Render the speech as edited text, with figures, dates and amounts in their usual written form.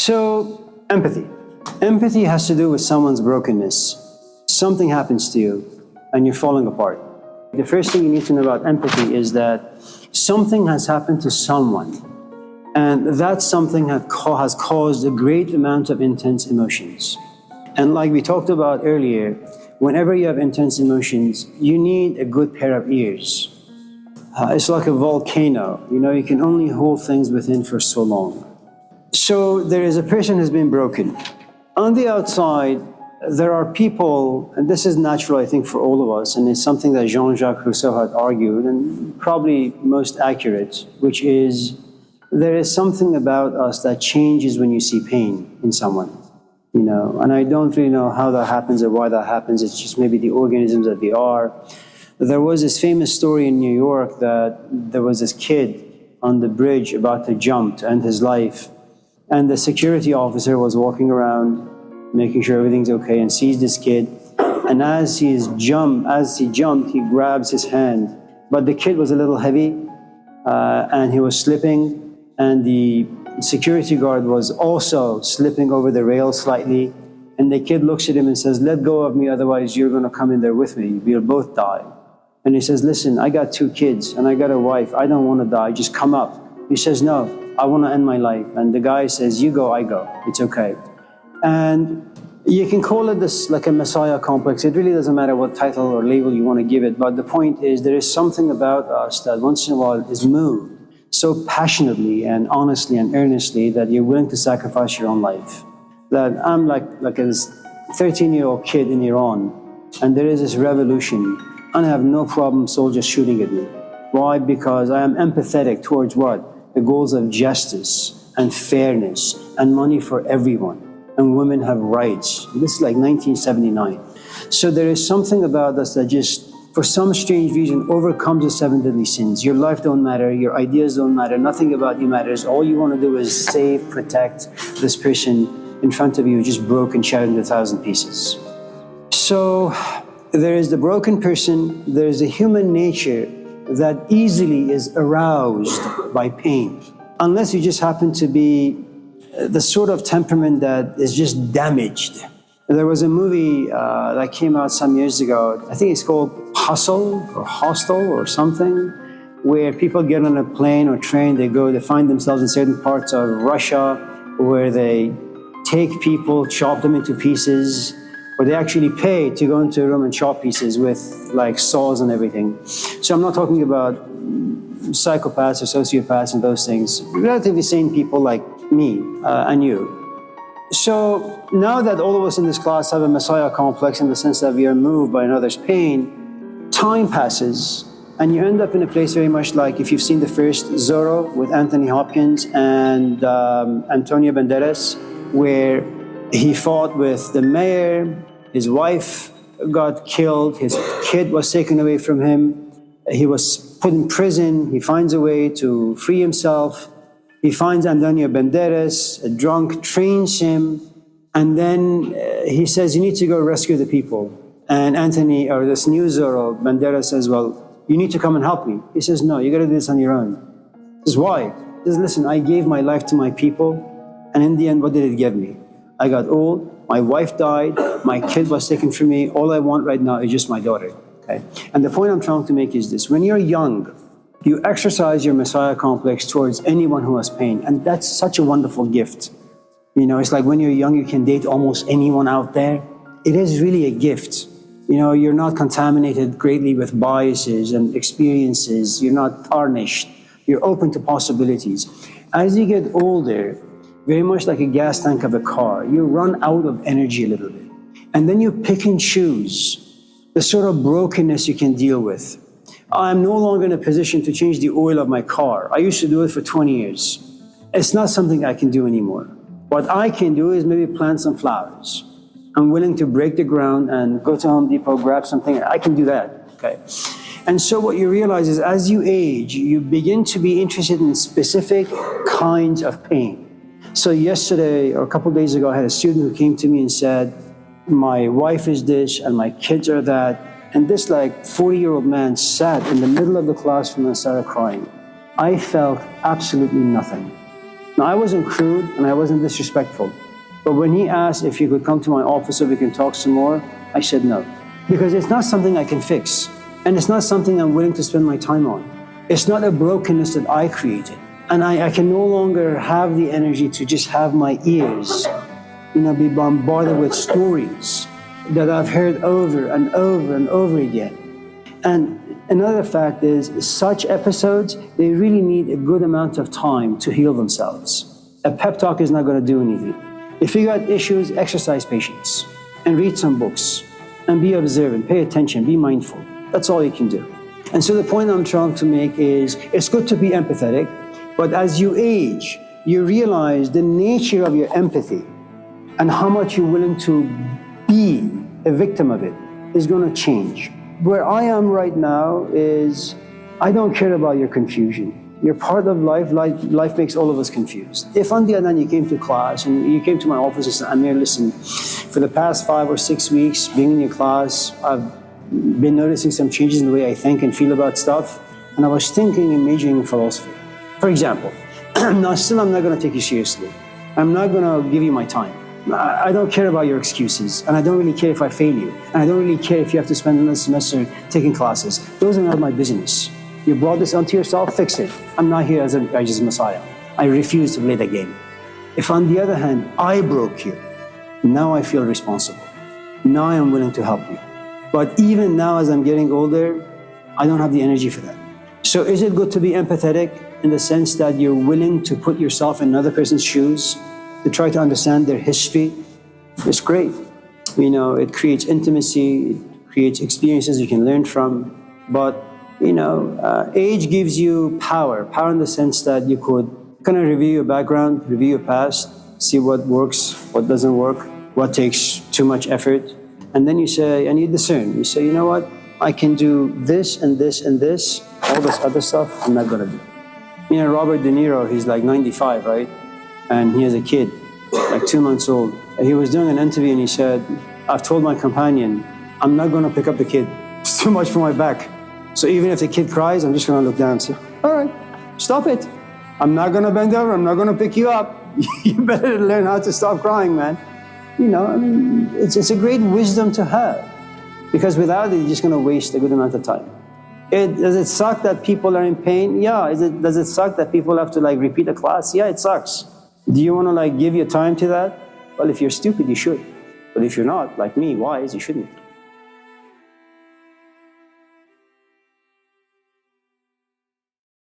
So, empathy. Empathy has to do with someone's brokenness. Something happens to you and you're falling apart. The first thing you need to know about empathy is that something has happened to someone, and that something has caused a great amount of intense emotions. And like we talked about earlier, whenever you have intense emotions, you need a good pair of ears. It's like a volcano, you can only hold things within for so long. So there is a person who's been broken. On the outside, there are people, and this is natural, I think, for all of us, and it's something that Jean-Jacques Rousseau had argued, and probably most accurate, which is there is something about us that changes when you see pain in someone, and I don't really know how that happens or why that happens. It's just maybe the organisms that they are. There was this famous story in New York that there was this kid on the bridge about to jump to end his life, and the security officer was walking around making sure everything's okay, and sees this kid. And as he jumped, he grabs his hand. But the kid was a little heavy, and he was slipping, and the security guard was also slipping over the rail slightly. And the kid looks at him and says, "Let go of me, otherwise you're going to come in there with me. We'll both die." And he says, "Listen, I got 2 kids, and I got a wife. I don't want to die. Just come up." He says, "No, I want to end my life." And the guy says, "You go, I go. It's okay." And you can call it this like a messiah complex. It really doesn't matter what title or label you want to give it, but the point is there is something about us that once in a while is moved so passionately and honestly and earnestly that you're willing to sacrifice your own life. That I'm like a 13-year-old kid in Iran, and there is this revolution, and I have no problem soldiers shooting at me. Why? Because I am empathetic towards what? The goals of justice and fairness and money for everyone. And women have rights. This is like 1979. So there is something about us that just, for some strange reason, overcomes the 7 deadly sins. Your life don't matter, your ideas don't matter, nothing about you matters. All you want to do is save, protect this person in front of you, just broken, shattered into 1,000 pieces. So there is the broken person, there is a human nature that easily is aroused by pain. Unless you just happen to be the sort of temperament that is just damaged. There was a movie that came out some years ago. I think it's called Hustle or Hostel or something, where people get on a plane or train, they find themselves in certain parts of Russia where they take people, chop them into pieces, or they actually pay to go into a room and chop pieces with like saws and everything. So I'm not talking about psychopaths or sociopaths and those things, relatively sane people like me and you. So now that all of us in this class have a messiah complex in the sense that we are moved by another's pain, time passes and you end up in a place very much like if you've seen the first Zorro with Anthony Hopkins and Antonio Banderas, where he fought with the mayor, his wife got killed, his kid was taken away from him, he was put in prison, he finds a way to free himself. He finds Antonio Banderas, a drunk, trains him, and then he says, "You need to go rescue the people." And Anthony, or this new Zorro, Banderas says, "Well, you need to come and help me." He says, "No, you got to do this on your own." He says, "Why?" He says, "Listen, I gave my life to my people, and in the end, what did it give me? I got old, my wife died, my kid was taken from me. All I want right now is just my daughter." Okay? And the point I'm trying to make is this: when you're young, you exercise your messiah complex towards anyone who has pain, and that's such a wonderful gift. It's like when you're young, you can date almost anyone out there. It is really a gift. You're not contaminated greatly with biases and experiences. You're not tarnished. You're open to possibilities. As you get older, very much like a gas tank of a car, you run out of energy a little bit. And then you pick and choose the sort of brokenness you can deal with. I'm no longer in a position to change the oil of my car. I used to do it for 20 years. It's not something I can do anymore. What I can do is maybe plant some flowers. I'm willing to break the ground and go to Home Depot, grab something. I can do that, okay? And so what you realize is as you age, you begin to be interested in specific kinds of pain. So yesterday, or a couple of days ago, I had a student who came to me and said, "My wife is this and my kids are that." And this 40-year-old man sat in the middle of the classroom and started crying. I felt absolutely nothing. Now, I wasn't crude and I wasn't disrespectful. But when he asked if he could come to my office so we can talk some more, I said no. Because it's not something I can fix. And it's not something I'm willing to spend my time on. It's not a brokenness that I created. And I can no longer have the energy to just have my ears, be bombarded with stories that I've heard over and over and over again. And another fact is, such episodes, they really need a good amount of time to heal themselves. A pep talk is not going to do anything. If you got issues, exercise patience and read some books and be observant, pay attention, be mindful. That's all you can do. And so the point I'm trying to make is, it's good to be empathetic, but as you age, you realize the nature of your empathy and how much you're willing to be a victim of it is going to change. Where I am right now is, I don't care about your confusion. You're part of life. Life makes all of us confused. If on the other hand you came to class and you came to my office and said, Amir, listen, for the past 5 or 6 weeks being in your class, I've been noticing some changes in the way I think and feel about stuff, and I was thinking and majoring in philosophy. For example, now still I'm not going to take you seriously. I'm not going to give you my time. I don't care about your excuses, and I don't really care if I fail you, and I don't really care if you have to spend another semester taking classes. Those are not my business. You brought this onto yourself, fix it. I'm not here as a righteous Messiah. I refuse to play the game. If on the other hand, I broke you, now I feel responsible. Now I am willing to help you. But even now as I'm getting older, I don't have the energy for that. So is it good to be empathetic in the sense that you're willing to put yourself in another person's shoes, to try to understand their history? It's great. It creates intimacy, it creates experiences you can learn from. But, age gives you power in the sense that you could kind of review your background, review your past, see what works, what doesn't work, what takes too much effort. And then you say, and you discern. You say, you know what? I can do this and this and this. All this other stuff, I'm not going to do. Robert De Niro, he's like 95, right? And he has a kid, like 2 months old. He was doing an interview and he said, I've told my companion, I'm not going to pick up the kid. It's too much for my back. So even if the kid cries, I'm just going to look down and say, all right, stop it. I'm not going to bend over. I'm not going to pick you up. You better learn how to stop crying, man. It's a great wisdom to have, because without it, you're just going to waste a good amount of time. Does it suck that people are in pain? Yeah. Does it suck that people have to repeat a class? Yeah, it sucks. Do you want to give your time to that? Well, if you're stupid, you should. But if you're not, like me, wise, you shouldn't.